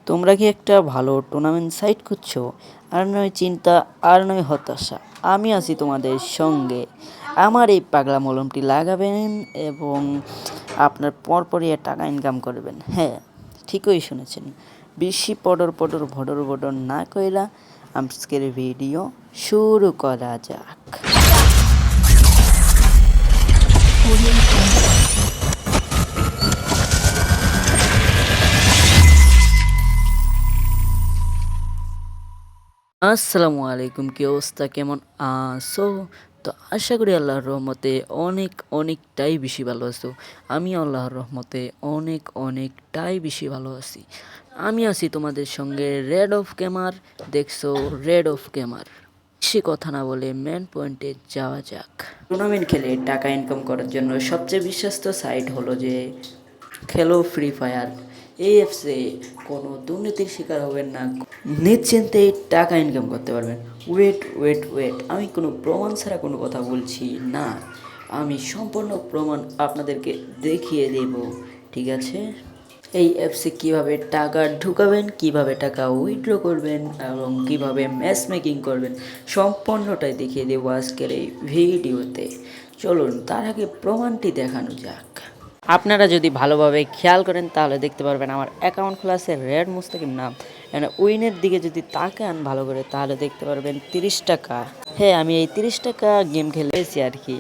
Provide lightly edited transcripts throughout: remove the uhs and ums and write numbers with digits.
তোমরা কি একটা ভালো টুর্নামেন্ট সাইট খুঁজছো? আর নয় চিন্তা, আর নয় হতাশা, আমি আছি তোমাদের সঙ্গে। আমার এই পাগলা মলমটি লাগাবেন এবং আপনার পরপরই টাকা ইনকাম করবেন। হ্যাঁ, ঠিকই শুনেছেন। বেশি পডর পডর ভডর ভডর না কইরা আজকের ভিডিও শুরু করা যাক। আসসালামু আলাইকুম, কি অবস্থা, কেমন আছো? তো আশা করি আল্লাহর রহমতে অনেকটাই বেশি ভালো আছো। আমি আল্লাহর রহমতে অনেকটাই বেশি ভালো আছি। আমি আছি তোমাদের সঙ্গে রেড অফ গেমার। দেখছো রেড অফ গেমার। বেশি কথা না বলে মেন পয়েন্টে যাওয়া যাক। টুর্নামেন্ট খেলে টাকা ইনকাম করার জন্য সবচেয়ে বিশ্বস্ত সাইট হলো যে খেলো ফ্রি ফায়ার। এই অ্যাপসে কোনো দুর্নীতির শিকার হবেন না, নিশ্চিন্তে টাকা ইনকাম করতে পারবেন। ওয়েট, আমি কোনো প্রমাণ ছাড়া কোনো কথা বলছি না, আমি সম্পূর্ণ প্রমাণ আপনাদেরকে দেখিয়ে দেব, ঠিক আছে? এই অ্যাপসে কীভাবে টাকা ঢুকাবেন, কিভাবে টাকা উইথড্র করবেন এবং কিভাবে ম্যাচ মেকিং করবেন সম্পূর্ণটাই দেখিয়ে দেবো আজকের এই ভিডিওতে। চলুন তার আগে প্রমাণটি দেখানো যাক। আপনারা যদি ভালোভাবে খেয়াল করেন তাহলে দেখতে পারবেন আমার অ্যাকাউন্ট খোলা আছে রেড মুস্তাকিম নাম। মানে উইনের দিকে যদি তাকান ভালো করে তাহলে দেখতে পারবেন 30 টাকা। হ্যাঁ, আমি এই 30 টাকা গেম খেলেছি আর কি।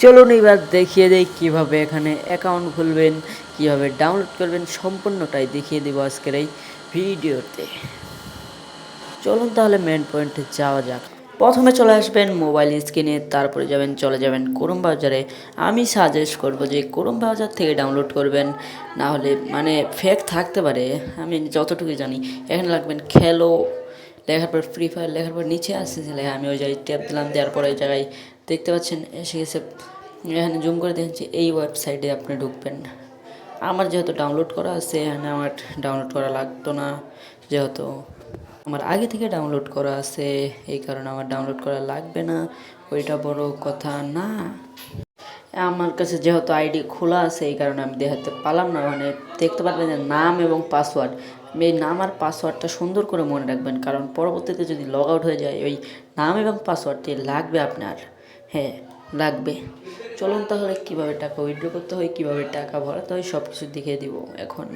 চলুন এবার দেখিয়ে দেই কীভাবে এখানে অ্যাকাউন্ট খুলবেন, কীভাবে ডাউনলোড করবেন সম্পূর্ণটাই দেখিয়ে দেবো আজকের এই ভিডিওতে। চলুন তাহলে মেন পয়েন্টে যাওয়া যাক। প্রথমে চলে আসবেন মোবাইল স্ক্রিনে, তারপরে চলে যাবেন ক্রোম ব্রাউজারে। আমি সাজেস্ট করব যে ক্রোম ব্রাউজার থেকে ডাউনলোড করবেন, না হলে মানে ফেক থাকতে পারে, আমি যতটুকু জানি। এখানে লাগবেন খেলো লেখার পর ফ্রি ফায়ার লেখার পর নিচে আসছে লেখা, আমি ওই জায়গায় ট্যাপ দিলাম, দেওয়ার পরে ওই জায়গায় দেখতে পাচ্ছেন এসে গেছে। এখানে জুম করে দেখছি এই ওয়েবসাইটে আপনি ঢুকবেন। আমার যেহেতু ডাউনলোড করা আছে, এখানে আমার ডাউনলোড করা লাগতো না, যেহেতু আমার আগে থেকে ডাউনলোড করা আছে, এই কারণে আমার ডাউনলোড করা লাগবে না, ওইটা বড় কথা না। আমার কাছে যেহেতু আইডি খোলা আছে এই কারণে আমি দেখাতে পারলাম না। মানে দেখতে পারবেন যে নাম এবং পাসওয়ার্ড, এই নাম আর পাসওয়ার্ডটা সুন্দর করে মনে রাখবেন, কারণ পরবর্তীতে যদি লগ আউট হয়ে যায় ওই নাম এবং পাসওয়ার্ডটি লাগবে আপনার। হ্যাঁ, লাগবে। চলুন তাহলে কীভাবে টাকা উইথড্র করতে হয়, কীভাবে টাকা ভরাতে হয় সব কিছু দেখিয়ে দিব এখন।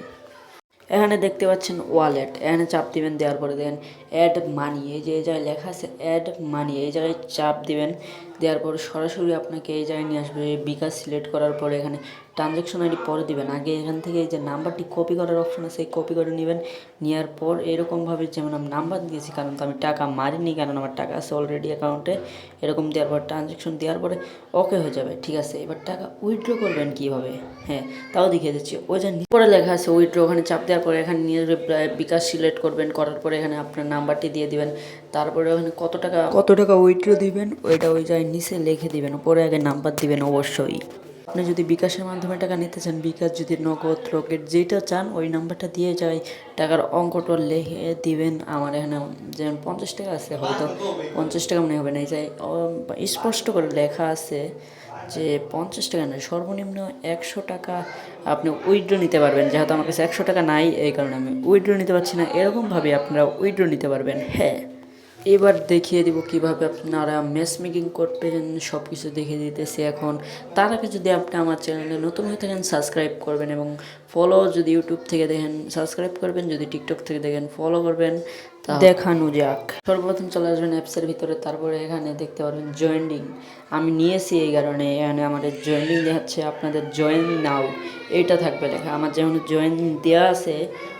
এখানে দেখতে পাচ্ছেন ওয়ালেট, এখানে চাপ দিবেন, দেওয়ার পরে দেখেন অ্যাড মানি, এই যে এই জায়গায় লেখা আছে অ্যাড মানি, এই জায়গায় চাপ দিবেন। দেওয়ার পরে সরাসরি আপনাকে এই জায়গায় নিয়ে আসবে। বিকাশ সিলেক্ট করার পরে এখানে ট্রানজ্যাকশন আইডি পরে দিবেন। আগে এখান থেকে এই যে নাম্বারটি কপি করার অপশন আছে, কপি করে নেবেন। নেওয়ার পর এরকমভাবে যেমন আমি নাম্বার দিয়েছি, কারণ তো আমি টাকা মারিনি, কারণ আমার টাকা আছে অলরেডি অ্যাকাউন্টে। এরকম দেওয়ার পর ট্রানজ্যাকশন দেওয়ার পরে ওকে হয়ে যাবে, ঠিক আছে। এবার টাকা উইথড্র করবেন কীভাবে, হ্যাঁ তাও দেখিয়ে দিচ্ছি। ওই যে পরে লেখা আছে উইথড্র, ওখানে চাপ দেওয়ার পরে এখানে নিয়ে বিকাশ সিলেক্ট করবেন, করার পরে এখানে আপনার নাম্বারটি দিয়ে দিবেন। তারপরে ওখানে কত টাকা উইথড্র দিবেন ওইটা ওই জায়গায় নিচে লিখে দিবেন, উপরে আগে নাম্বার দিবেন অবশ্যই। আপনি যদি বিকাশের মাধ্যমে টাকা নিতে চান, বিকাশ যদি নগদ রকেট যেটা চান ওই নাম্বারটা দিয়ে যায় টাকার অঙ্কটা লিখে দিবেন। আমার এখানে যেমন 50 টাকা আছে, হয়তো 50 টাকা মনে হবে না, এই যে স্পষ্ট করে লেখা আছে যে 50 টাকা নয়, সর্বনিম্ন 100 টাকা আপনি উইথড্র নিতে পারবেন। যেহেতু আমার কাছে 100 টাকা নাই এই কারণে আমি উইথড্র নিতে পারছি না, এরকমভাবে আপনারা উইথড্র নিতে পারবেন। হ্যাঁ, এবার দেখিয়ে দিব কিভাবে আপনারা ম্যাচ মেকিং করবেন, সব কিছু দেখিয়ে দিতেছি এখন। তার আগে যদি আপনি আমার চ্যানেলে নতুন হয়ে থাকেন সাবস্ক্রাইব করবেন এবং ফলো, যদি ইউটিউব থেকে দেখেন সাবস্ক্রাইব করবেন, যদি টিকটক থেকে দেখেন ফলো করবেন। তা দেখানো যাক। সর্বপ্রথম চলে আসবেন অ্যাপসের ভিতরে, তারপরে এখানে দেখতে পারবেন জয়েনিং, আমি নিয়েছি এই কারণে এখানে আমাদের জয়েনিং দেখাচ্ছে, আপনাদের জয়েন নাও এইটা থাকবে লেখা। আমার যেমন জয়েন দেওয়া আছে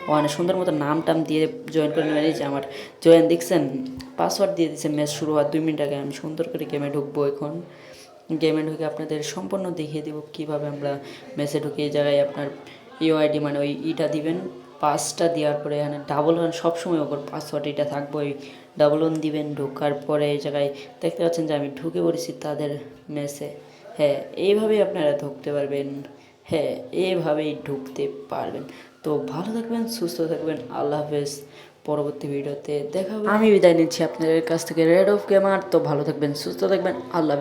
ওখানে সুন্দর মতো নাম টাম দিয়ে জয়েন করে নেবেন। এই যে আমার জয়েন দেখছেন, পাসওয়ার্ড দিয়ে দিচ্ছে ম্যাচ শুরু হওয়ার 2 মিনিট আগে। আমি সুন্দর করে গেমে ঢুকবো এখন। গেমে ঢুকে আপনাদের সম্পূর্ণ দেখিয়ে দেবো কীভাবে আমরা ম্যাচে ঢুকে। এই জায়গায় আপনার ইউআইডি মানে ওই ইটা দিবেন, 5টা দেওয়ার পরে এখানে ডাবল ওয়ান, সবসময় ওপর পাসওয়ার্ড এটা থাকবে, ওই ডাবল ওয়ান দিবেন। ঢোকার পরে এই জায়গায় দেখতে পাচ্ছেন যে আমি ঢুকে পড়েছি তাদের ম্যাচে। হ্যাঁ, এইভাবেই আপনারা ঢুকতে পারবেন। হ্যাঁ, এইভাবেই ঢুকতে পারবেন। তো ভালো থাকবেন, সুস্থ থাকবেন, আল্লাহ হাফেজ। পরবর্তী ভিডিওতে দেখা হবে। আমি বিদায় নিচ্ছি আপনাদের কাছ থেকে রেড অফ গেমার। তো ভালো থাকবেন, সুস্থ থাকবেন, আল্লাহ হাফেজ।